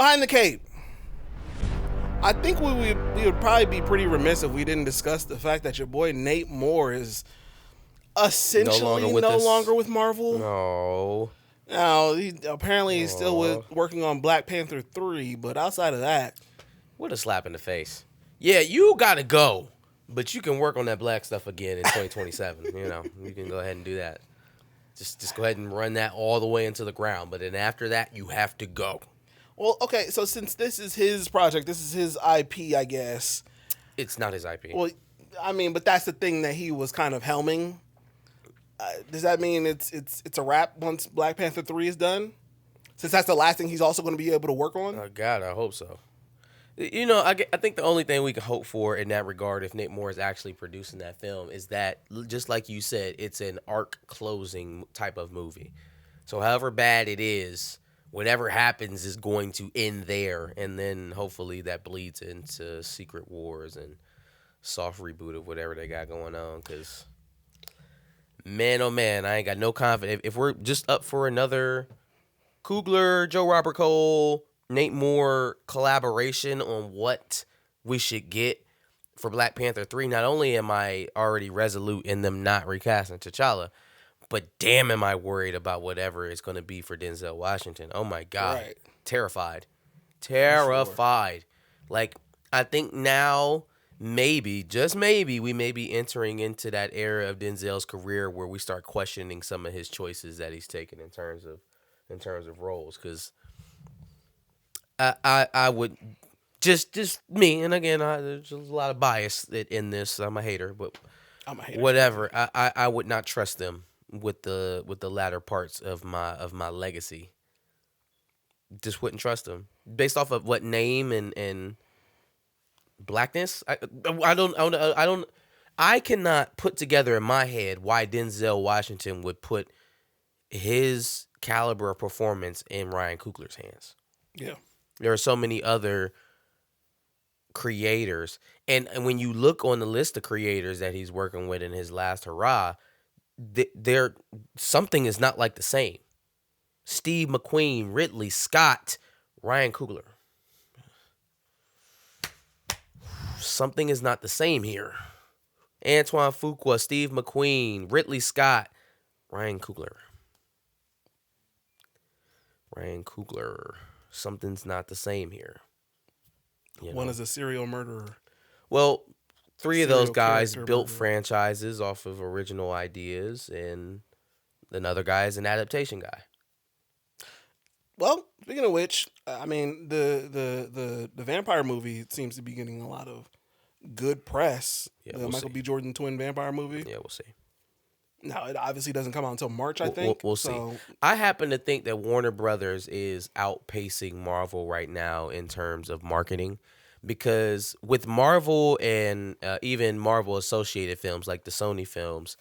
Behind the cape. I think we would probably be pretty remiss if we didn't discuss the fact that your boy Nate Moore is essentially no longer with Marvel. No. Now, he's still working on Black Panther 3, but outside of that... What a slap in the face. Yeah, you gotta go, but you can work on that black stuff again in 2027. You can go ahead and do that. Just go ahead and run that all the way into the ground, but then after that, you have to go. Well, okay, so since this is his project, this is his IP, I guess. It's not his IP. Well, I mean, but that's the thing that he was kind of helming. Does that mean it's a wrap once Black Panther 3 is done? Since that's the last thing he's also going to be able to work on? Oh, God, I hope so. I think the only thing we can hope for in that regard, if Nate Moore is actually producing that film, is that, just like you said, it's an arc closing type of movie. So however bad it is, whatever happens is going to end there, and then hopefully that bleeds into Secret Wars and soft reboot of whatever they got going on, because... Man, oh man, I ain't got no confidence. If we're just up for another Coogler, Joe Robert Cole, Nate Moore collaboration on what we should get for Black Panther 3, not only am I already resolute in them not recasting T'Challa, but damn am I worried about whatever it's going to be for Denzel Washington. Oh my God. Right. Terrified. Sure. Like, I think now... Maybe, just maybe, we may be entering into that era of Denzel's career where we start questioning some of his choices that he's taken in terms of roles. Because I would just me, and again, there's a lot of bias in this. I'm a hater, but whatever. I would not trust them with the latter parts of my legacy. Just wouldn't trust them based off of what name and blackness. I cannot put together in my head why Denzel Washington would put his caliber of performance in Ryan Coogler's hands. Yeah. There are so many other creators, and when you look on the list of creators that he's working with in his last hurrah, there something is not like the same. Steve McQueen, Ridley Scott, Ryan Coogler. Something is not the same here. Antoine Fuqua, Steve McQueen, Ridley Scott, Ryan Coogler. Something's not the same here. One is a serial murderer. Well, three of those guys built franchises off of original ideas, and another guy is an adaptation guy. Well, speaking of which, I mean, the vampire movie seems to be getting a lot of good press. Yeah, the Michael B. Jordan twin vampire movie. Yeah, we'll see. Now, it obviously doesn't come out until March, I think. We'll see. I happen to think that Warner Brothers is outpacing Marvel right now in terms of marketing, because with Marvel and even Marvel associated films like the Sony films,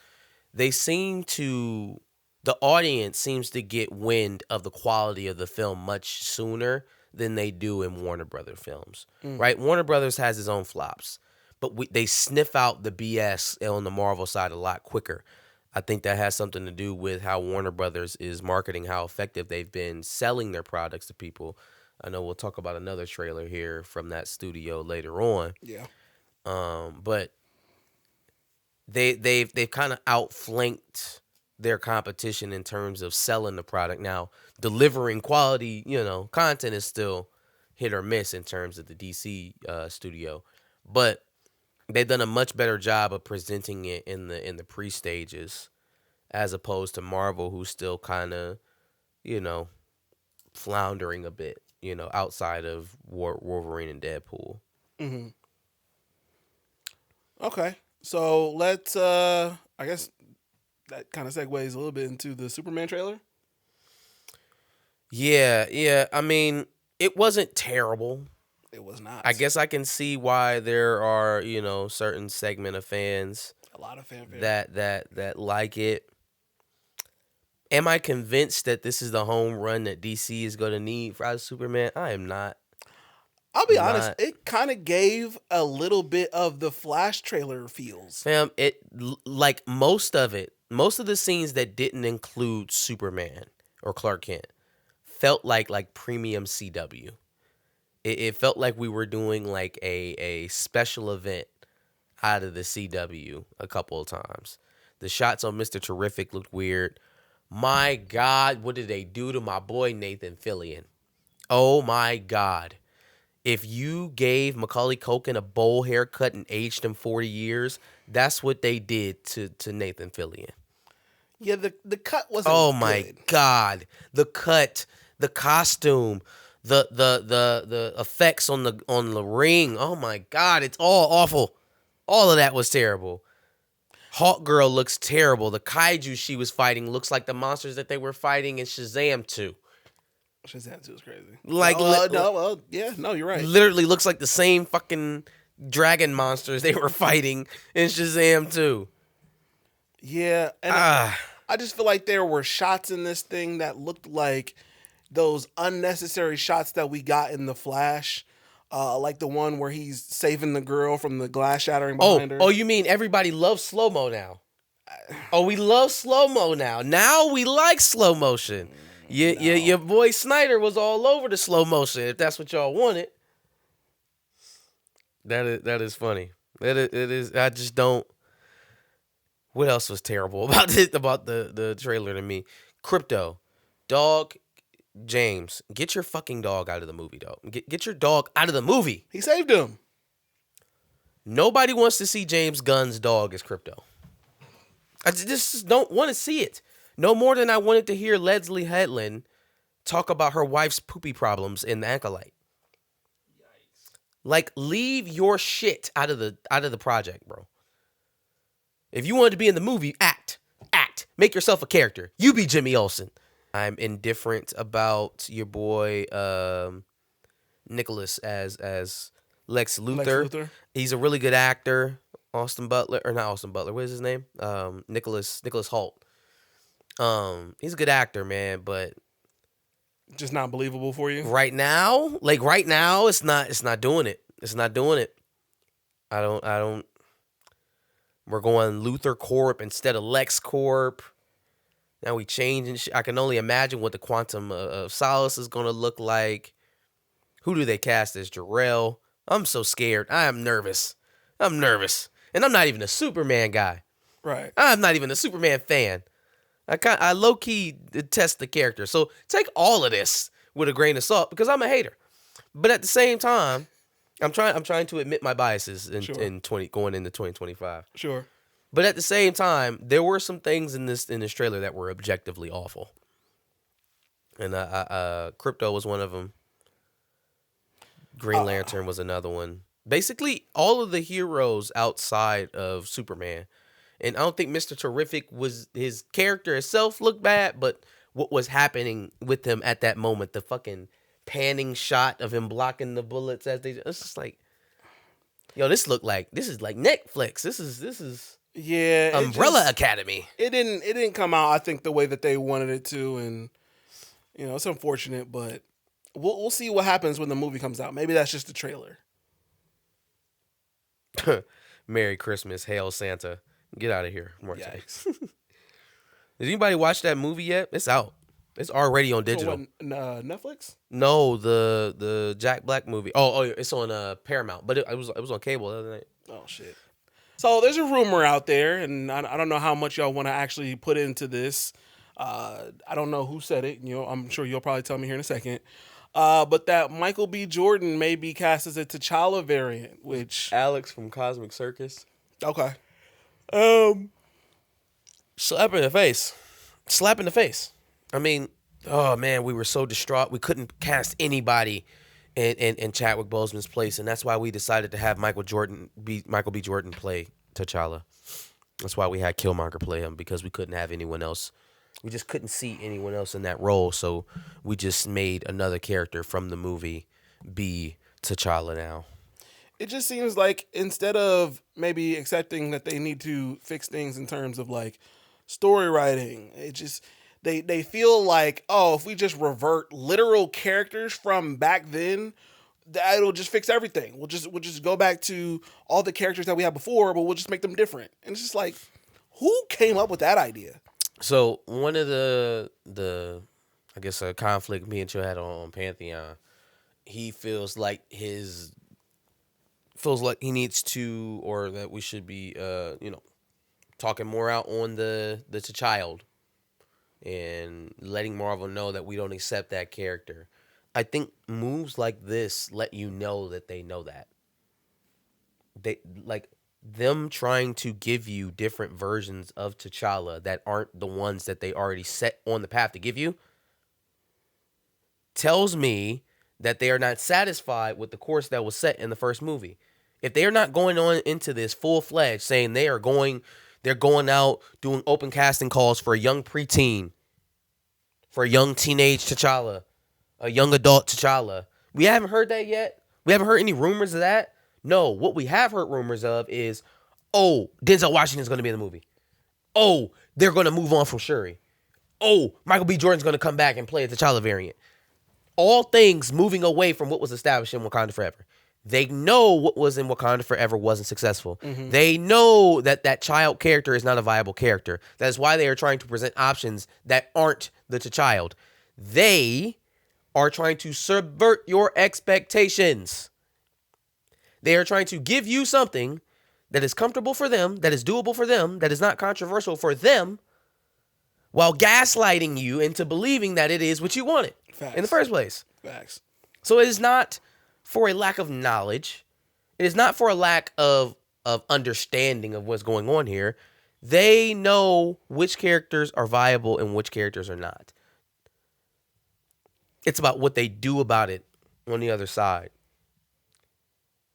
the audience seems to get wind of the quality of the film much sooner than they do in Warner Brothers films, right? Warner Brothers has its own flops, but they sniff out the BS on the Marvel side a lot quicker. I think that has something to do with how Warner Brothers is marketing, how effective they've been selling their products to people. I know we'll talk about another trailer here from that studio later on. Yeah. But they've kind of outflanked their competition in terms of selling the product. Now, delivering quality, content is still hit or miss in terms of the DC studio, but they've done a much better job of presenting it in the pre-stages, as opposed to Marvel, who's still kind of, floundering a bit, outside of Wolverine and Deadpool. Mm-hmm. Okay, so let's. I guess that kind of segues a little bit into the Superman trailer. Yeah. I mean, it wasn't terrible. It was not. I guess I can see why there are, certain segment of fans, a lot of fanfare that like it. Am I convinced that this is the home run that DC is going to need for Superman? I am not. I'll be honest, it kind of gave a little bit of the Flash trailer feels. Fam, like most of the scenes that didn't include Superman or Clark Kent felt like premium CW. It felt like we were doing like a special event out of the CW a couple of times. The shots on Mr. Terrific looked weird. My God, what did they do to my boy Nathan Fillion? Oh my God. If you gave Macaulay Culkin a bowl haircut and aged him 40 years, that's what they did to Nathan Fillion. Yeah, the cut wasn't Oh good. My God. The cut, the costume, the effects on the ring. Oh my God, it's all awful. All of that was terrible. Hawk Girl looks terrible. The kaiju she was fighting looks like the monsters that they were fighting in Shazam 2. Shazam 2 is crazy. Like, no, you're right. Literally looks like the same fucking dragon monsters they were fighting in Shazam 2. Yeah, and I just feel like there were shots in this thing that looked like those unnecessary shots that we got in The Flash. Like the one where he's saving the girl from the glass shattering behind her. Oh, you mean everybody loves slow-mo now? Oh, we love slow-mo now. Now we like slow motion. Your boy Snyder was all over the slow motion, if that's what y'all wanted. That is funny. It is. I just don't. What else was terrible about the trailer to me? Crypto, dog, James, get your fucking dog out of the movie, dog. Get your dog out of the movie. He saved him. Nobody wants to see James Gunn's dog as Crypto. I just don't want to see it. No more than I wanted to hear Leslie Headland talk about her wife's poopy problems in The Acolyte. Yikes. Like, leave your shit out of the project, bro. If you wanted to be in the movie, act. Make yourself a character. You be Jimmy Olsen. I'm indifferent about your boy Nicholas as Lex Luthor. He's a really good actor. Not Austin Butler. What is his name? Nicholas Hoult. He's a good actor, man, but just not believable for you right now. It's not doing it. It's not doing it. I don't. We're going Luthor Corp instead of Lex Corp. Now we changing shit. I can only imagine what the Quantum of Solace is going to look like. Who do they cast as Jor-El? I'm so scared. I am nervous. And I'm not even a Superman guy. Right. I'm not even a Superman fan. I low-key detest the character. So take all of this with a grain of salt because I'm a hater. But at the same time, I'm trying to admit my biases in going into 2025. Sure. But at the same time, there were some things in this trailer that were objectively awful. And Crypto was one of them. Green Lantern was another one. Basically, all of the heroes outside of Superman. And I don't think Mr. Terrific his character itself looked bad, but what was happening with him at that moment, the fucking panning shot of him blocking the bullets it's just like, yo, this is like Netflix. This is Umbrella Academy. It didn't come out, I think, the way that they wanted it to, and it's unfortunate, but we'll see what happens when the movie comes out. Maybe that's just the trailer. Merry Christmas, Hail Santa. Get out of here. Yikes. Did anybody watch that movie yet? It's out. It's already on digital. So Netflix? No, the Jack Black movie. Oh, it's on Paramount, but it was on cable the other night. Oh shit. So there's a rumor out there, and I don't know how much y'all want to actually put into this. I don't know who said it. I'm sure you'll probably tell me here in a second. But that Michael B. Jordan may be cast as a T'Challa variant, which Alex from Cosmic Circus. Okay. Slap in the face. I mean, oh man, we were so distraught. We couldn't cast anybody in Chadwick Boseman's place, and that's why we decided to have Michael B. Jordan play T'Challa. That's why we had Killmonger play him, because we couldn't have anyone else. We just couldn't see anyone else in that role, so we just made another character from the movie be T'Challa now. It just seems like instead of maybe accepting that they need to fix things in terms of like story writing, it just they feel like, oh, if we just revert literal characters from back then, that'll just fix everything. We'll just go back to all the characters that we had before, but we'll just make them different. And it's just like, who came up with that idea? So one of the I guess a conflict me and Joe had on Pantheon he feels like he needs to, or that we should be, talking more out on the child and letting Marvel know that we don't accept that character. I think moves like this let you know that they know that. They like them trying to give you different versions of T'Challa that aren't the ones that they already set on the path to give you tells me that they are not satisfied with the course that was set in the first movie. If they are not going on into this full fledged saying they're going out doing open casting calls for a young preteen, for a young teenage T'Challa, a young adult T'Challa. We haven't heard that yet. We haven't heard any rumors of that. No, what we have heard rumors of is, oh, Denzel Washington's going to be in the movie. Oh, they're going to move on from Shuri. Oh, Michael B. Jordan's going to come back and play a T'Challa variant. All things moving away from what was established in Wakanda Forever. They know what was in Wakanda Forever wasn't successful. Mm-hmm. They know that child character is not a viable character. That is why they are trying to present options that aren't the child. They are trying to subvert your expectations. They are trying to give you something that is comfortable for them, that is doable for them, that is not controversial for them, while gaslighting you into believing that it is what you wanted. Facts. In the first place. Facts. So it is not for a lack of knowledge. It is not for a lack of understanding of what's going on here. They know which characters are viable and which characters are not. It's about what they do about it on the other side.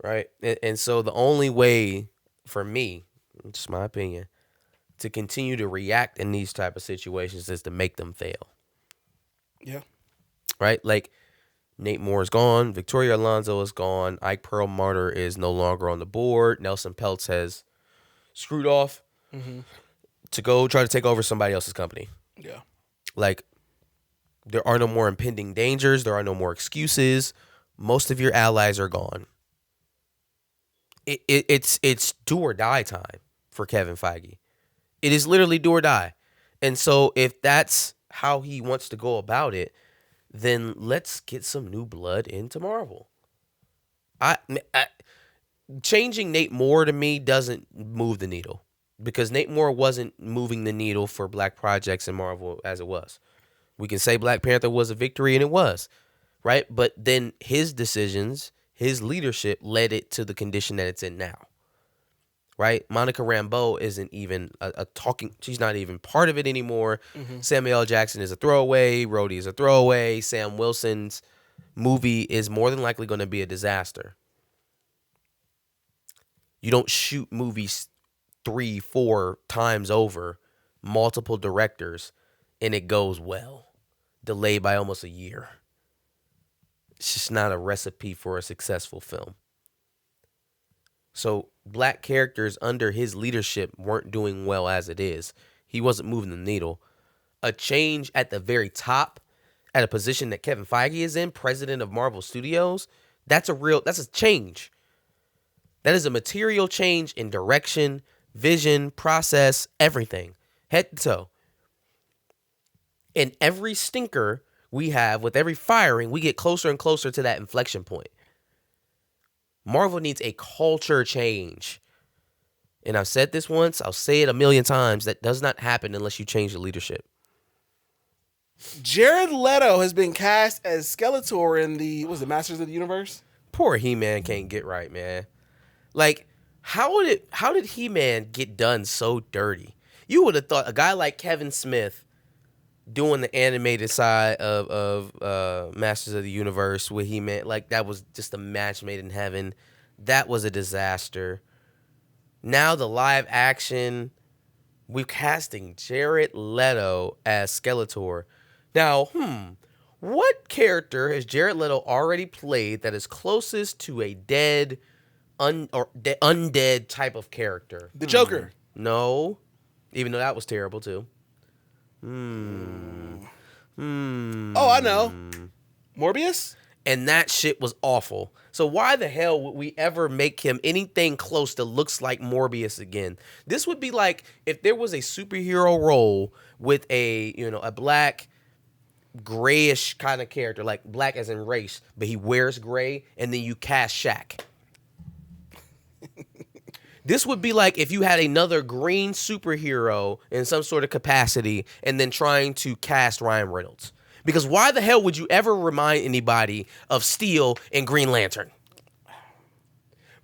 Right? And so the only way for me, just my opinion, to continue to react in these type of situations is to make them fail. Yeah. Right? Like, Nate Moore is gone. Victoria Alonso is gone. Ike Perlmutter is no longer on the board. Nelson Peltz has screwed off to go try to take over somebody else's company. Yeah. Like, there are no more impending dangers. There are no more excuses. Most of your allies are gone. It's do or die time for Kevin Feige. It is literally do or die. And so if that's how he wants to go about it, then let's get some new blood into Marvel. Changing Nate Moore to me doesn't move the needle, because Nate Moore wasn't moving the needle for black projects in Marvel as it was. We can say Black Panther was a victory, and it was, right? But then his decisions, his leadership led it to the condition that it's in now. Right? Monica Rambeau isn't even a talking. She's not even part of it anymore. Mm-hmm. Samuel L. Jackson is a throwaway. Rhodey is a throwaway. Sam Wilson's movie is more than likely going to be a disaster. You don't shoot movies 3-4 times over, multiple directors, and it goes well. Delayed by almost a year. It's just not a recipe for a successful film. So black characters under his leadership weren't doing well as it is. He wasn't moving the needle. A change at the very top, at a position that Kevin Feige is in, president of Marvel Studios, that's a change. That is a material change in direction, vision, process, everything, head to toe. And every stinker we have, with every firing, we get closer and closer to that inflection point. Marvel needs a culture change. And I've said this once, I'll say it a million times, that does not happen unless you change the leadership. Jared Leto has been cast as Skeletor in the Masters of the Universe? Poor He-Man can't get right, man. Like, how did He-Man get done so dirty? You would have thought a guy like Kevin Smith doing the animated side of Masters of the Universe with He-Man, like, that was just a match made in heaven. That was a disaster. Now the live action, we're casting Jared Leto as Skeletor. Now, what character has Jared Leto already played that is closest to a dead, undead type of character? The Joker. No, even though that was terrible too. Oh, I know. Morbius? And that shit was awful. So why the hell would we ever make him anything close that looks like Morbius again? This would be like if there was a superhero role with a black grayish kind of character, like black as in race, but he wears gray, and then you cast Shaq. This would be like if you had another green superhero in some sort of capacity and then trying to cast Ryan Reynolds. Because why the hell would you ever remind anybody of Steel and Green Lantern?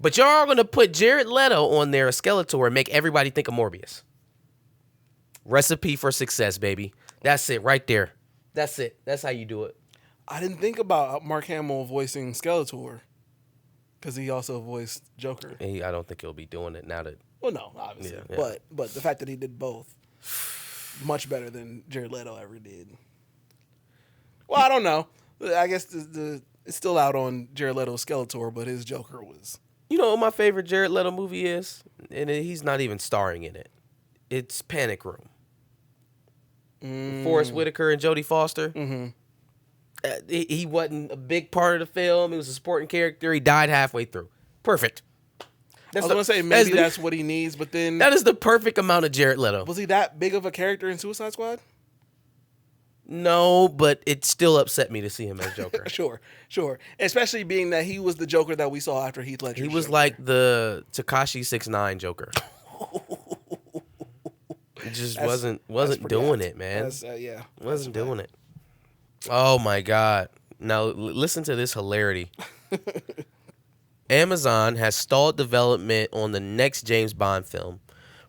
But y'all are going to put Jared Leto on there, a Skeletor, and make everybody think of Morbius. Recipe for success, baby. That's it right there. That's it. That's how you do it. I didn't think about Mark Hamill voicing Skeletor because he also voiced Joker. I don't think he'll be doing it now that... Well, no, obviously. Yeah. But the fact that he did both, much better than Jared Leto ever did. Well, I don't know. I guess it's still out on Jared Leto's Skeletor, but his Joker was... You know what my favorite Jared Leto movie is? And he's not even starring in it. It's Panic Room. Forrest Whitaker and Jodie Foster. Mm-hmm. He wasn't a big part of the film. He was a supporting character. He died halfway through. Perfect. I was going to say maybe that's what he needs, but then... That is the perfect amount of Jared Leto. Was he that big of a character in Suicide Squad? No, but it still upset me to see him as Joker. Sure. Especially being that he was the Joker that we saw after Heath Ledger. He was Joker. Like the Tekashi 6ix9ine Joker. It just wasn't doing it, man. Wasn't doing it. Oh my God. Now listen to this hilarity. Amazon has stalled development on the next James Bond film.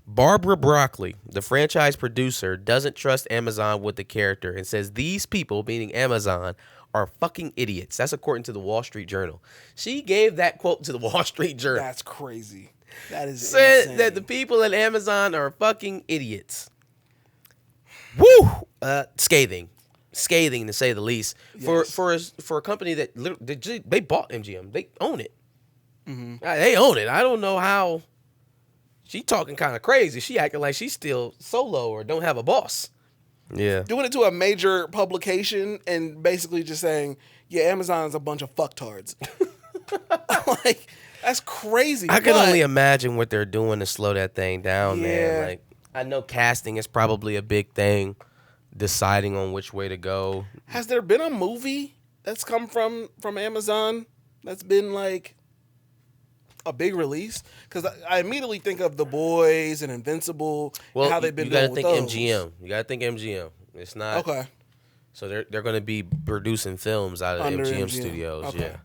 Barbara Broccoli, the franchise producer, doesn't trust Amazon with the character and says these people, meaning Amazon, are fucking idiots. That's according to the Wall Street Journal. She gave that quote to the Wall Street Journal. That's crazy. That is said insane. That the people at Amazon are fucking idiots. Woo! Scathing to say the least. Yes. For a company that they bought MGM, they own it. Mm-hmm. They own it. I don't know how. She talking kind of crazy. She acting like she's still solo or don't have a boss. Yeah. Doing it to a major publication and basically just saying, yeah, Amazon's a bunch of fucktards. Like, that's crazy. I can only imagine what they're doing to slow that thing down, man. Like, I know casting is probably a big thing, deciding on which way to go. Has there been a movie that's come from Amazon that's been like a big release? Because I immediately think of The Boys and Invincible and how they've been doing with those. You gotta think MGM. It's not okay. So they're gonna be producing films out of MGM Studios. Okay. Yeah,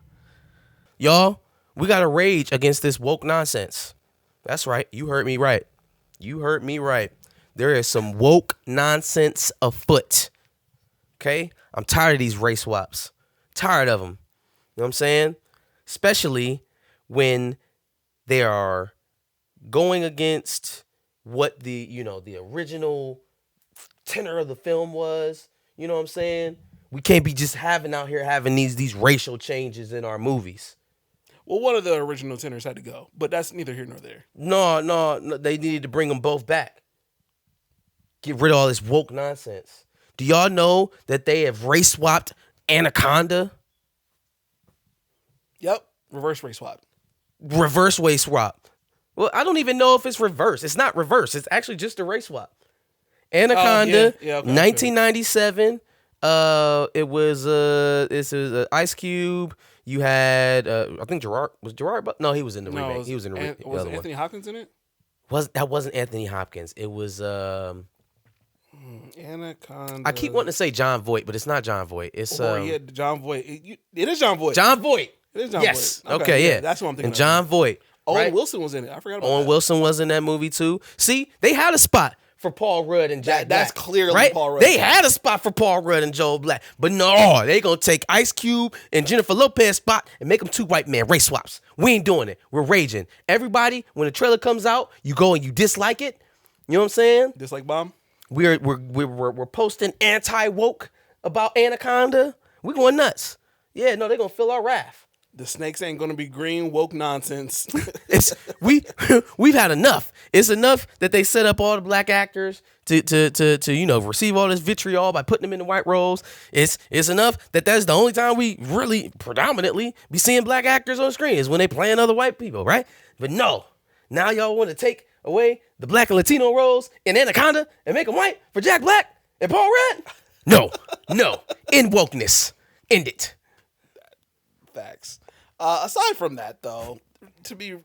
y'all, we gotta rage against this woke nonsense. That's right. You heard me right. There is some woke nonsense afoot. Okay, I'm tired of these race swaps. Tired of them. You know what I'm saying? Especially when they are going against what the original tenor of the film was. You know what I'm saying? We can't be just having these racial changes in our movies. Well, one of the original tenors had to go, but that's neither here nor there. No, they needed to bring them both back. Get rid of all this woke nonsense. Do y'all know that they have race swapped Anaconda? Yep, reverse race swap. Reverse race swap. Well, I don't even know if it's reverse. It's not reverse. It's actually just a race swap. Anaconda, okay, 1997. It was Ice Cube. You had I think Gerard, but no, he was in the remake. He was in the remake. Was Anthony Hopkins in it? That wasn't Anthony Hopkins. It was Anaconda. I keep wanting to say John Voight, but it's not John Voight. It's John Voight. It is John Voight. John Voight. It is John Voight. Okay, yeah. That's what I'm thinking. And John Voight. Owen Wilson was in it. I forgot about that. Owen Wilson was in that movie too. See, they had a spot for Paul Rudd and Jack Black. That's clearly right? Paul Rudd. They had a spot for Paul Rudd and Joe Black. But no, they going to take Ice Cube and Jennifer Lopez spot and make them two white men race swaps. We ain't doing it. We're raging. Everybody, when the trailer comes out, you go and you dislike it. You know what I'm saying? Dislike bomb? We're posting anti-woke about Anaconda. We're going nuts. Yeah, no, they're going to feel our wrath. The snakes ain't gonna be green woke nonsense. We've had enough. It's enough that they set up all the black actors to receive all this vitriol by putting them in the white roles. It's enough that that's the only time we really predominantly be seeing black actors on screen is when they playing other white people, right? But no, now y'all want to take away the black and Latino roles in Anaconda and make them white for Jack Black and Paul Rudd? No. End wokeness. End it. Facts. Aside from that, though, to be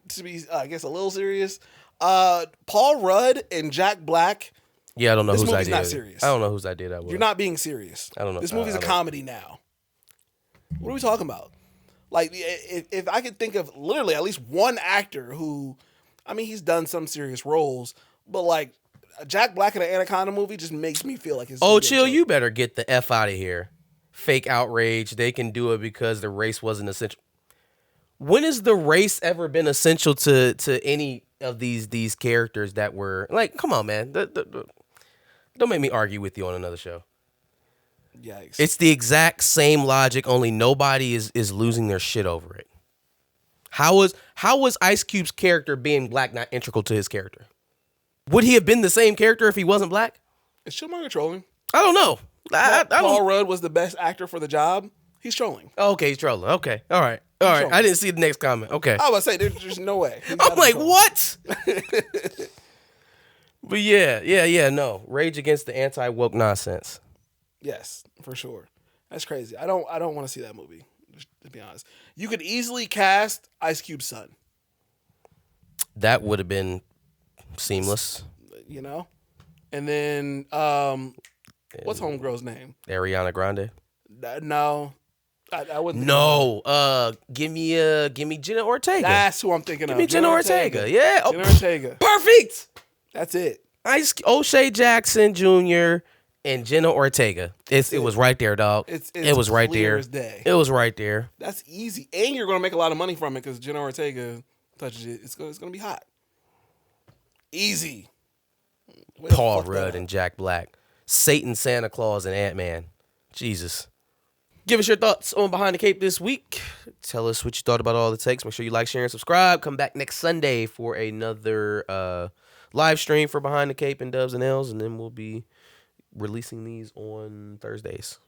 I guess a little serious, Paul Rudd and Jack Black. Yeah, I don't know This whose movie's idea. not serious. I don't know whose idea that was. You're not being serious. I don't know. This movie's a comedy now. What are we talking about? Like, if I could think of literally at least one actor who, I mean, he's done some serious roles, but like Jack Black in an Anaconda movie just makes me feel like it's. Oh, chill! You better get the F out of here. Fake outrage. They can do it because the race wasn't essential. When has the race ever been essential to any of these characters that were like? Come on, man. Don't make me argue with you on another show. Yikes! It's the exact same logic, only nobody is losing their shit over it. How was Ice Cube's character being black not integral to his character? Would he have been the same character if he wasn't black? Is Chillmonger trolling? I don't know. Paul Rudd was the best actor for the job. He's trolling. Okay, he's trolling. Okay, all right. I didn't see the next comment. Okay, I was about to say there's no way. I'm like, what? But yeah. No, rage against the anti-woke nonsense. Yes, for sure. That's crazy. I don't want to see that movie, to be honest. You could easily cast Ice Cube's son. That would have been seamless. You know? And then what's homegirl's name? Ariana Grande. No. I wouldn't. No. Give me Jenna Ortega. That's who I'm thinking of. Give me Jenna Ortega. Yeah. Jenna Ortega. Perfect. That's it. O'Shea Jackson Jr. and Jenna Ortega. It was right there, dog. It was right there. As day. It was right there. That's easy, and you're gonna make a lot of money from it because Jenna Ortega touches it. It's gonna be hot. Easy. Paul Rudd and Jack Black, Satan, Santa Claus, and Ant-Man. Jesus. Give us your thoughts on Behind the Cape this week. Tell us what you thought about all it takes. Make sure you like, share, and subscribe. Come back next Sunday for another live stream for Behind the Cape and Dubs and L's, and then we'll be releasing these on Thursdays.